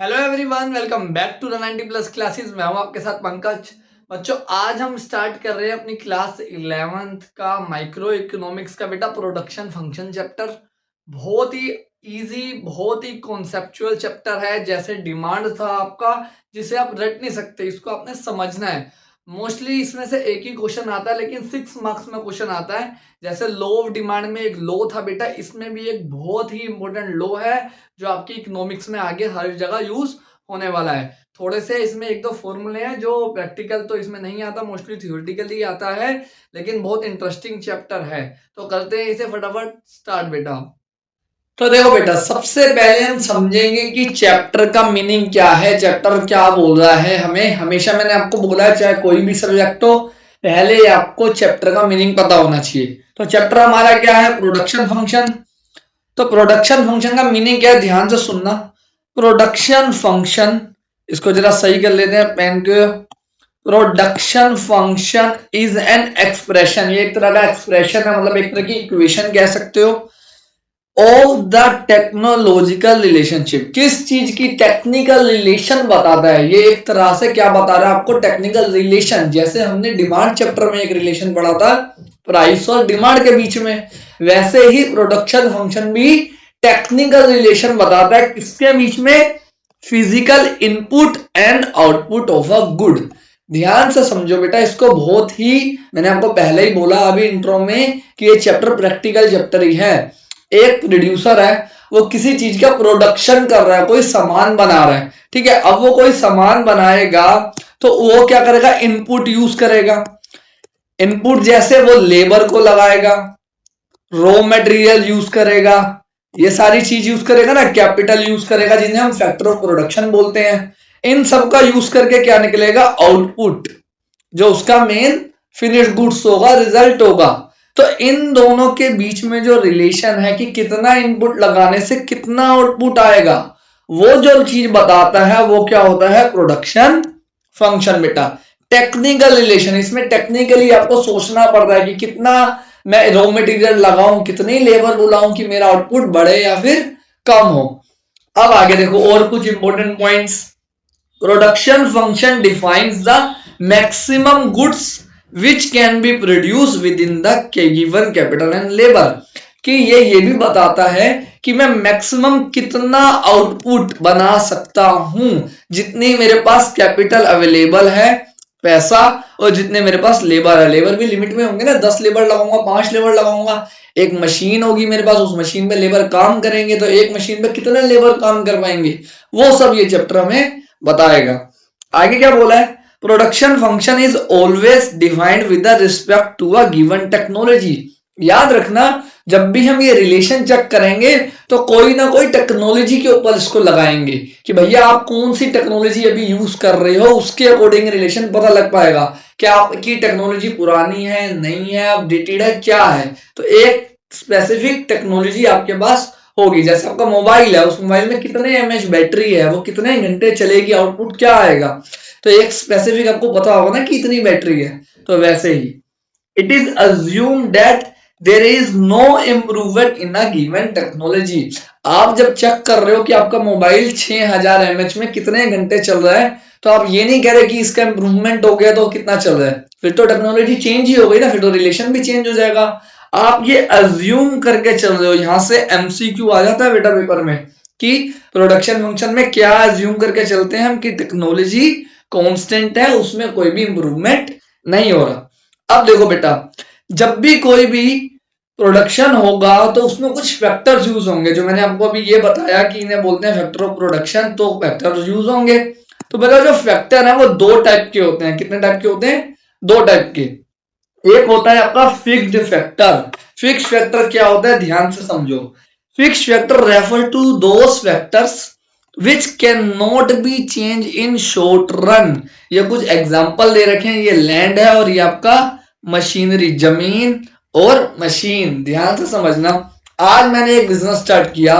Hello everyone, welcome back to the 90 plus classes. मैं हूं आपके साथ पंकज। बच्चों, आज हम स्टार्ट कर रहे हैं अपनी क्लास 11th का माइक्रो इकोनॉमिक्स का बेटा प्रोडक्शन फंक्शन चैप्टर। बहुत ही इजी, बहुत ही कॉन्सेप्चुअल चैप्टर है। जैसे डिमांड था आपका, जिसे आप रट नहीं सकते, इसको आपने समझना है। मोस्टली इसमें से एक ही क्वेश्चन आता है, लेकिन 6 मार्क्स में क्वेश्चन आता है। जैसे लॉ ऑफ डिमांड में एक लॉ था बेटा, इसमें भी एक बहुत ही इंपॉर्टेंट लॉ है जो आपकी इकोनॉमिक्स में आगे हर जगह यूज होने वाला है। थोड़े से इसमें एक दो फॉर्मूले हैं जो प्रैक्टिकल तो इसमें नहीं आता, मोस्टली थियोरेटिकली आता है, लेकिन बहुत इंटरेस्टिंग चैप्टर है। तो करते हैं इसे फटाफट स्टार्ट बेटा। तो देखो बेटा, सबसे पहले हम समझेंगे कि चैप्टर का मीनिंग क्या है, चैप्टर क्या बोल रहा है हमें। हमेशा मैंने आपको बोला है, चाहे कोई भी सब्जेक्ट हो, पहले आपको चैप्टर का मीनिंग पता होना चाहिए। तो चैप्टर हमारा क्या है? Production function. तो प्रोडक्शन फंक्शन का मीनिंग क्या है, ध्यान से सुनना। प्रोडक्शन फंक्शन, इसको जरा सही कर लेते हैं पेन के। Production function is an expression, ये एक तरह का एक्सप्रेशन है, मतलब एक तरह की इक्वेशन कह सकते हो, ऑफ द टेक्नोलॉजिकल रिलेशनशिप। किस चीज की टेक्निकल रिलेशन बताता है ये? एक तरह से क्या बता रहा है आपको? Technical relation. जैसे हमने डिमांड चैप्टर में एक रिलेशन पढ़ा था प्राइस और डिमांड के बीच में, वैसे ही प्रोडक्शन फंक्शन भी टेक्निकल रिलेशन बताता है। किसके बीच में? Physical input and output of a good. ध्यान से समझो बेटा इसको, बहुत ही, मैंने आपको पहले ही बोला अभी इंट्रो में कि ये चैप्टर प्रैक्टिकल चैप्टर ही है। एक प्रोड्यूसर है, वो किसी चीज का प्रोडक्शन कर रहा है, कोई सामान बना रहा है, ठीक है। अब वो कोई सामान बनाएगा तो वो क्या करेगा? इनपुट यूज करेगा। इनपुट जैसे वो लेबर को लगाएगा, रॉ मटेरियल यूज करेगा, ये सारी चीज यूज करेगा ना, कैपिटल यूज करेगा, जिन्हें हम फैक्टर ऑफ प्रोडक्शन बोलते हैं। इन सब का यूज करके क्या निकलेगा? आउटपुट, जो उसका मेन फिनिश गुड्स होगा, रिजल्ट होगा। तो इन दोनों के बीच में जो रिलेशन है कि कितना इनपुट लगाने से कितना आउटपुट आएगा, वो जो चीज बताता है वो क्या होता है? प्रोडक्शन फंक्शन बेटा। टेक्निकल रिलेशन, इसमें टेक्निकली आपको सोचना पड़ रहा है कि कितना मैं रॉ मटेरियल लगाऊं, कितनी लेबर बुलाऊं कि मेरा आउटपुट बढ़े या फिर कम हो। अब आगे देखो और कुछ important points. Production function defines the maximum goods which can B produce with in the given capital and labour. कि ये भी बताता है कि मैं मैक्सिमम कितना आउटपुट बना सकता हूं, जितनी मेरे पास कैपिटल अवेलेबल है, पैसा, और जितने मेरे पास लेबर है। लेबर भी लिमिट में होंगे ना, 10 लेबर लगाऊंगा, 5 लेबर लगाऊंगा, एक मशीन होगी मेरे पास, उस मशीन पे लेबर काम करेंगे, तो एक मशीन पे कितने लेबर काम कर पाएंगे, वो सब ये चैप्टर हमें बताएगा। आगे क्या बोला है? Production function is always defined with respect to a given technology. याद रखना, जब भी हम ये रिलेशन चेक करेंगे तो कोई ना कोई टेक्नोलॉजी के ऊपर इसको लगाएंगे कि भैया आप कौन सी टेक्नोलॉजी अभी यूज कर रहे हो, उसके अकॉर्डिंग रिलेशन पता लग पाएगा। क्या आपकी टेक्नोलॉजी पुरानी है, नहीं है, अपडेटेड है, क्या है। तो एक स्पेसिफिक टेक्नोलॉजी आपके पास होगी। जैसे आपका मोबाइल है, उस मोबाइल में कितने एमएच बैटरी है, वो कितने घंटे चलेगी, आउटपुट क्या आएगा, तो एक स्पेसिफिक आपको पता होगा ना कि इतनी बैटरी है। तो वैसे ही it is assume that there is no improvement in a given technology. आप जब चेक कर रहे हो कि आपका मोबाइल 6000 एमएच में कितने घंटे चल रहा है, तो आप ये नहीं कह रहे कि इसका इंप्रूवमेंट हो गया तो कितना चल रहा है, फिर तो टेक्नोलॉजी चेंज ही हो गई ना, फिर तो रिलेशन भी चेंज हो जाएगा। आप ये अज्यूम करके चल रहे हो। यहां से एमसीक्यू आ जाता है बेटा पेपर में कि प्रोडक्शन फंक्शन में क्या अज्यूम करके चलते हैं हम कि टेक्नोलॉजी कांस्टेंट है, उसमें कोई भी इंप्रूवमेंट नहीं हो रहा। अब देखो बेटा, जब भी कोई भी प्रोडक्शन होगा तो उसमें कुछ फैक्टर्स यूज होंगे, जो मैंने आपको अभी ये बताया कि इन्हें बोलते हैं फैक्टर ऑफ प्रोडक्शन। तो फैक्टर्स यूज होंगे। तो बेटा जो फैक्टर है वो दो टाइप के होते हैं। कितने टाइप के होते हैं? दो टाइप के। एक होता है आपका फिक्स्ड फैक्टर। फिक्स्ड फैक्टर क्या होता है? ध्यान से समझो। Fixed factor refer to those factors which can not be change in short run. ये कुछ एग्जांपल दे रखे हैं। ये लैंड है और ये आपका मशीनरी, जमीन और मशीन। ध्यान से समझना। आज मैंने एक बिजनेस स्टार्ट किया,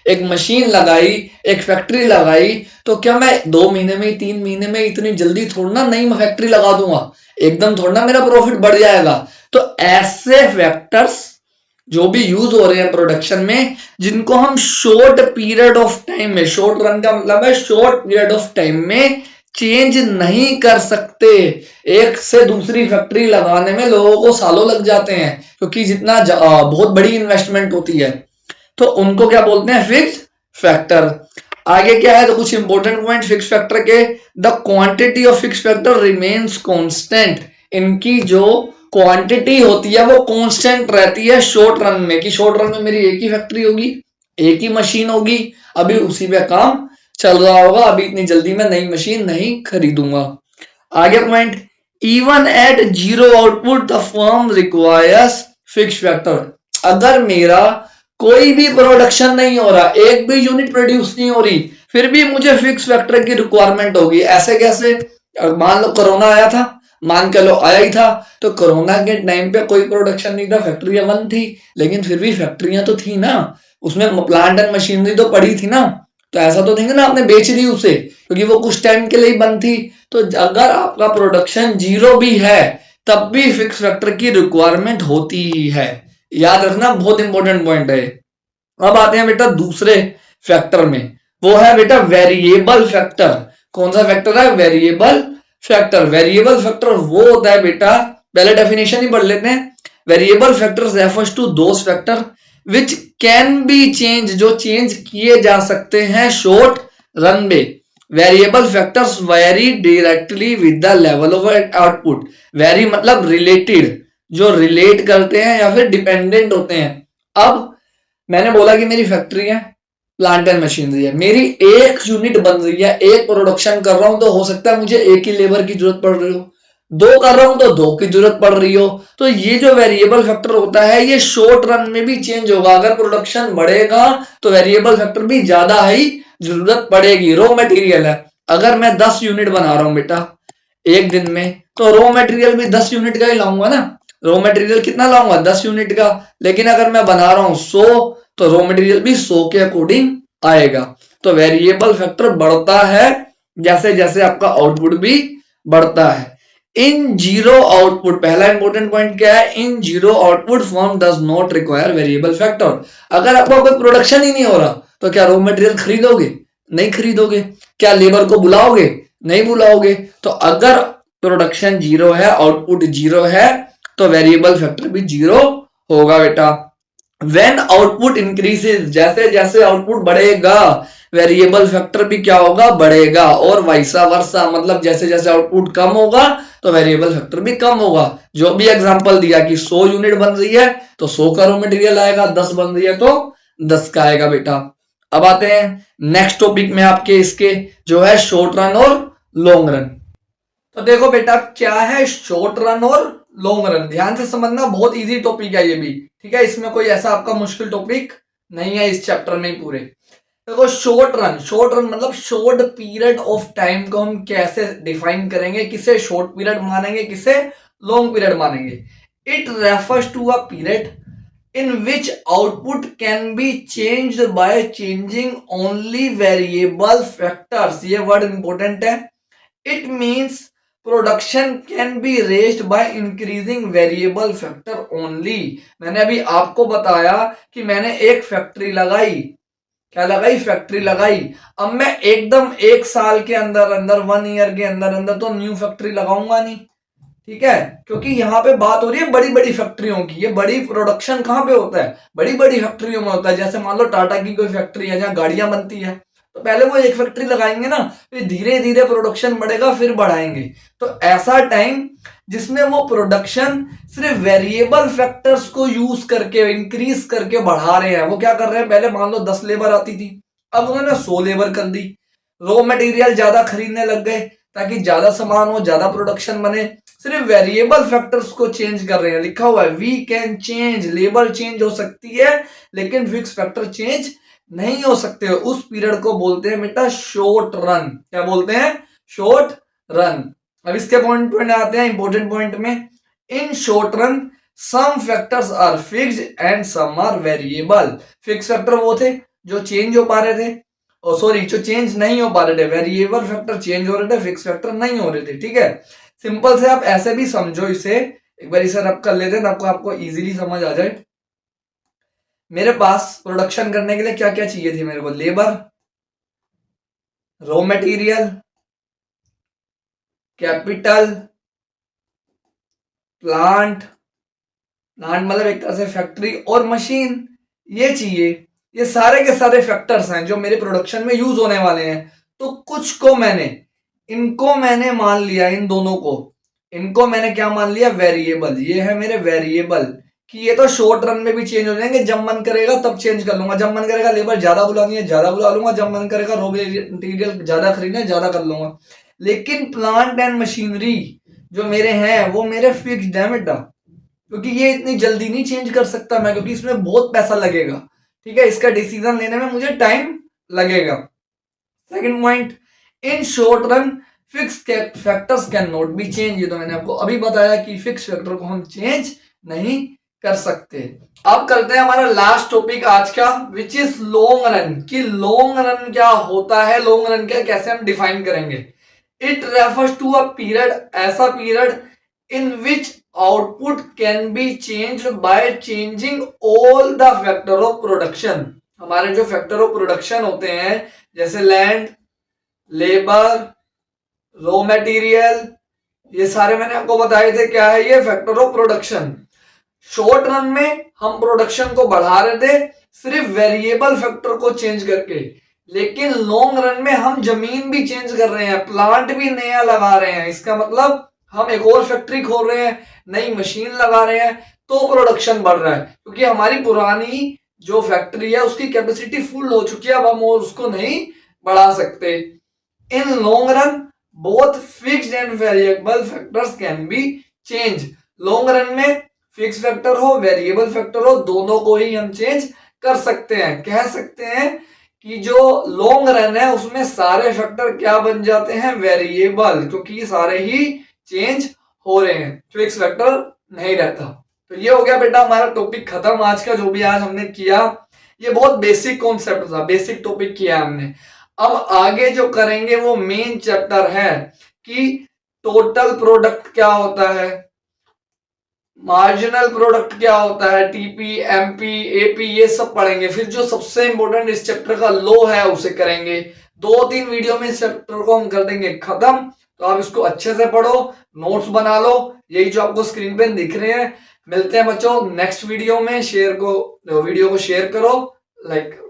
एक मशीन लगाई, एक फैक्ट्री लगाई, तो क्या मैं 2 महीने में, 3 महीने में इतनी जल्दी थोड़ा नई फैक्ट्री लगा दूंगा? एकदम थोड़ा मेरा प्रॉफिट बढ़ जाएगा। तो ऐसे फैक्टर्स जो भी यूज हो रहे हैं प्रोडक्शन में, जिनको हम शॉर्ट पीरियड ऑफ टाइम में, शॉर्ट रन का मतलब है शॉर्ट पीरियड ऑफ टाइम में चेंज नहीं कर सकते। एक से दूसरी फैक्ट्री लगाने में लोगों को सालों लग जाते हैं, क्योंकि जितना बहुत बड़ी इन्वेस्टमेंट होती है, तो उनको क्या बोलते हैं, फिक्स फैक्टर। आगे क्या है, तो कुछ इंपॉर्टेंट पॉइंट फिक्स फैक्टर के। The quantity of fix factor remains constant. इनकी जो क्वांटिटी होती है वो कांस्टेंट रहती है शॉर्ट रन में, कि शॉर्ट रन में मेरी एक ही फैक्ट्री होगी, एक ही मशीन होगी, अभी उसी पे काम चल रहा होगा, अभी इतनी जल्दी मैं नई मशीन नहीं खरीदूंगा। आगे point, even at zero output the firm requires fix factor. अगर मेरा कोई भी प्रोडक्शन नहीं हो रहा, एक भी यूनिट प्रोड्यूस नहीं हो रही, फिर भी मुझे फिक्स फैक्टर की रिक्वायरमेंट होगी। ऐसे कैसे, मान लो कोरोना आया था, मान के लो आया ही था, तो कोरोना के टाइम पे कोई प्रोडक्शन नहीं था, फैक्ट्रियां बंद थी, लेकिन फिर भी फैक्ट्रियां तो थी ना, उसमें प्लांट एंड मशीनरी तो पड़ी थी ना, तो ऐसा तो नहीं ना आपने बेच दी उसे, क्योंकि वो कुछ टाइम के लिए ही बंद थी। तो अगर आपका प्रोडक्शन जीरो भी है, तब भी फिक्स फैक्टर की रिक्वायरमेंट होती ही है। याद रखना, बहुत इंपॉर्टेंट पॉइंट है। अब आते हैं बेटा दूसरे फैक्टर में, वो है बेटा वेरिएबल फैक्टर। कौन सा फैक्टर है, वेरिएबल फैक्टर। वेरिएबल फैक्टर वो होता है बेटा, पहले डेफिनेशन ही पढ़ लेते हैं। Variable factor refers to those factor which can be change, जो चेंज किए जा सकते हैं शॉर्ट रन में। Variable factors very directly with the level of output. Very मतलब रिलेटेड, जो रिलेट करते हैं या फिर डिपेंडेंट होते हैं। अब मैंने बोला कि मेरी फैक्ट्री है, प्लांट एंड मशीनरी है, मेरी एक यूनिट बन रही है, एक प्रोडक्शन कर रहा हूं, तो हो सकता है मुझे एक ही लेबर की जरूरत पड़ रही हो, दो कर रहा हूं तो दो की जरूरत पड़ रही हो। तो ये जो वेरिएबल फैक्टर होता है, ये शॉर्ट रन में भी चेंज होगा। अगर प्रोडक्शन बढ़ेगा तो वेरिएबल फैक्टर भी ज्यादा ही जरूरत पड़ेगी। रॉ मटेरियल है, अगर मैं 10 यूनिट बना रहा हूं बेटा एक दिन में, तो रॉ मटेरियल भी 10 यूनिट का ही लाऊंगा ना। रॉ मटेरियल कितना लाऊंगा, 10 यूनिट का। लेकिन अगर मैं बना रहा हूं 100, तो रॉ मटेरियल भी 100 के अकॉर्डिंग आएगा। तो वेरिएबल फैक्टर बढ़ता है जैसे जैसे आपका आउटपुट भी बढ़ता है। इन जीरो आउटपुट, पहला इंपॉर्टेंट पॉइंट क्या है, in zero output firm does not require variable factor. अगर आपका कोई प्रोडक्शन ही नहीं हो रहा, तो क्या रॉ मटेरियल खरीदोगे, नहीं खरीदोगे। क्या लेबर को बुलाओगे, नहीं बुलाओगे। तो अगर प्रोडक्शन जीरो है, आउटपुट जीरो है, तो वेरिएबल फैक्टर भी जीरो होगा बेटा। व्हेन आउटपुट इंक्रीजेस, जैसे जैसे आउटपुट बढ़ेगा, वेरिएबल फैक्टर भी क्या होगा, बढ़ेगा। और वाइसा वर्सा, मतलब जैसे जैसे आउटपुट कम होगा, तो वेरिएबल फैक्टर भी कम होगा। जो भी एग्जांपल दिया कि 100 यूनिट बन रही है, तो 100 का रॉ मटेरियल आएगा, 10 बन रही है तो 10 का आएगा बेटा। अब आते हैं नेक्स्ट टॉपिक में आपके, इसके जो है शॉर्ट रन और लॉन्ग रन। तो देखो बेटा, क्या है शॉर्ट रन और लॉन्ग रन, ध्यान से समझना, बहुत इजी टॉपिक है ये भी, ठीक है। इसमें कोई ऐसा आपका मुश्किल टॉपिक नहीं है इस चैप्टर में ही पूरे। देखो शॉर्ट रन, शॉर्ट रन मतलब शॉर्ट पीरियड ऑफ टाइम को हम कैसे डिफाइन करेंगे, किसे शॉर्ट पीरियड मानेंगे, किसे लॉन्ग पीरियड मानेंगे। It refers to a period in which output can be changed by changing only variable factors। ये वर्ड इंपॉर्टेंट है। it means production can be raised by increasing variable factor only। मैंने अभी आपको बताया कि मैंने एक फैक्ट्री लगाई, क्या लगाई, फैक्ट्री लगाई। अब मैं एकदम एक साल के अंदर अंदर, 1 ईयर के अंदर अंदर तो न्यू फैक्ट्री लगाऊंगा नहीं, ठीक है। क्योंकि यहाँ पे बात हो रही है बड़ी बड़ी फैक्ट्रियों की। ये बड़ी प्रोडक्शन कहाँ पे होता है, बड़ी बड़ी फैक्ट्रियों में होता है। जैसे मान लो टाटा की कोई फैक्ट्री है जहाँ गाड़ियां बनती है, तो पहले वो एक फैक्ट्री लगाएंगे ना, फिर धीरे धीरे प्रोडक्शन बढ़ेगा, फिर बढ़ाएंगे। तो ऐसा टाइम जिसमें वो प्रोडक्शन सिर्फ वेरिएबल फैक्टर्स को यूज करके, इंक्रीज करके बढ़ा रहे हैं। वो क्या कर रहे हैं, पहले मान लो 10 लेबर आती थी, अब उन्होंने 100 लेबर कर दी। रॉ मटेरियल ज्यादा खरीदने लग गए ताकि ज्यादा सामान हो, ज्यादा प्रोडक्शन बने। सिर्फ वेरिएबल फैक्टर्स को चेंज कर रहे हैं। लिखा हुआ है we can change, labour change हो सकती है लेकिन फिक्स फैक्टर चेंज नहीं हो सकते। उस पीरियड को बोलते हैं बेटा शॉर्ट रन। क्या बोलते हैं, शॉर्ट रन। अब इसके पॉइंट पे आते हैं, इंपॉर्टेंट पॉइंट में। In short run some factors are fixed and some are variable. Fix factor वो थे जो चेंज हो पा रहे थे, सॉरी जो चेंज नहीं हो पा रहे थे। वेरिएबल फैक्टर चेंज हो रहे थे, फिक्स फैक्टर नहीं हो रहे थे, ठीक है। सिंपल से आप ऐसे भी समझो इसे, एक बार इसे रब कर लेते हैं आपको इजीली समझ आ जाए। मेरे पास प्रोडक्शन करने के लिए क्या क्या चाहिए थी मेरे को, labour, raw material, capital, plant, plant मतलब एक तरह से फैक्ट्री, और मशीन, ये चाहिए। ये सारे के सारे फैक्टर्स हैं जो मेरे प्रोडक्शन में यूज होने वाले हैं। तो कुछ को इनको मैंने मान लिया, इन दोनों को, इनको मैंने क्या मान लिया, वेरिएबल। ये है मेरे वेरिएबल कि ये तो शॉर्ट रन में भी चेंज हो जाएंगे, जब मन करेगा तब चेंज कर लूंगा। जब मन करेगा लेबर ज्यादा बुलानी है ज्यादा बुला लूंगा, जब मन करेगा रॉ मटेरियल ज्यादा खरीदना है ज्यादा कर लूंगा। लेकिन प्लांट एंड मशीनरी जो मेरे हैं वो मेरे फिक्स्ड है बेटा, क्योंकि ये इतनी जल्दी नहीं चेंज कर सकता मैं, क्योंकि इसमें बहुत पैसा लगेगा। ठीक है, इसका डिसीजन लेने में मुझे टाइम लगेगा। Second point, in short run fix factors can not be change. ये तो मैंने आपको अभी बताया कि फिक्स फैक्टर को हम चेंज नहीं कर सकते। अब करते हैं हमारा लास्ट टॉपिक आज का, विच इज लॉन्ग रन। कि लॉन्ग रन क्या होता है, लॉन्ग रन क्या, कैसे हम डिफाइन करेंगे। It refers to a period, ऐसा period in which output can be changed by changing all the factor of production. हमारे जो फैक्टर ऑफ प्रोडक्शन होते हैं, जैसे लैंड, लेबर, रॉ मटेरियल, ये सारे मैंने आपको बताए थे क्या है, ये factor of production. Short run में हम प्रोडक्शन को बढ़ा रहे थे सिर्फ वेरिएबल फैक्टर को चेंज करके, लेकिन लॉन्ग रन में हम जमीन भी चेंज कर रहे हैं, प्लांट भी नया लगा रहे हैं। इसका मतलब हम एक और फैक्ट्री खोल रहे हैं, नई मशीन लगा रहे हैं, तो प्रोडक्शन बढ़ रहा है। क्योंकि हमारी पुरानी जो फैक्ट्री है उसकी कैपेसिटी फुल हो चुकी है, अब हम और उसको नहीं बढ़ा सकते। In long run both fixed and variable factors can be change. Long run में फिक्स फैक्टर हो वेरिएबल फैक्टर हो, दोनों को ही हम चेंज कर सकते हैं। कह सकते हैं कि जो लॉन्ग रन है उसमें सारे फैक्टर क्या बन जाते हैं, वेरिएबल, क्योंकि सारे ही चेंज हो रहे हैं, फिक्स फैक्टर नहीं रहता। तो ये हो गया बेटा हमारा टॉपिक खत्म। आज का जो भी आज हमने किया ये बहुत बेसिक कॉन्सेप्ट था, बेसिक टॉपिक किया हमने। अब आगे जो करेंगे वो मेन चैप्टर है कि टोटल प्रोडक्ट क्या होता है, मार्जिनल प्रोडक्ट क्या होता है, टीपी, एमपी, एपी, ये सब पढ़ेंगे। फिर जो सबसे इंपॉर्टेंट इस चैप्टर का लो है उसे करेंगे। 2-3 वीडियो में इस चैप्टर को हम कर देंगे खत्म। तो आप इसको अच्छे से पढ़ो, नोट्स बना लो, यही जो आपको स्क्रीन पे दिख रहे हैं। मिलते हैं बच्चों नेक्स्ट वीडियो में। वीडियो को शेयर करो, लाइक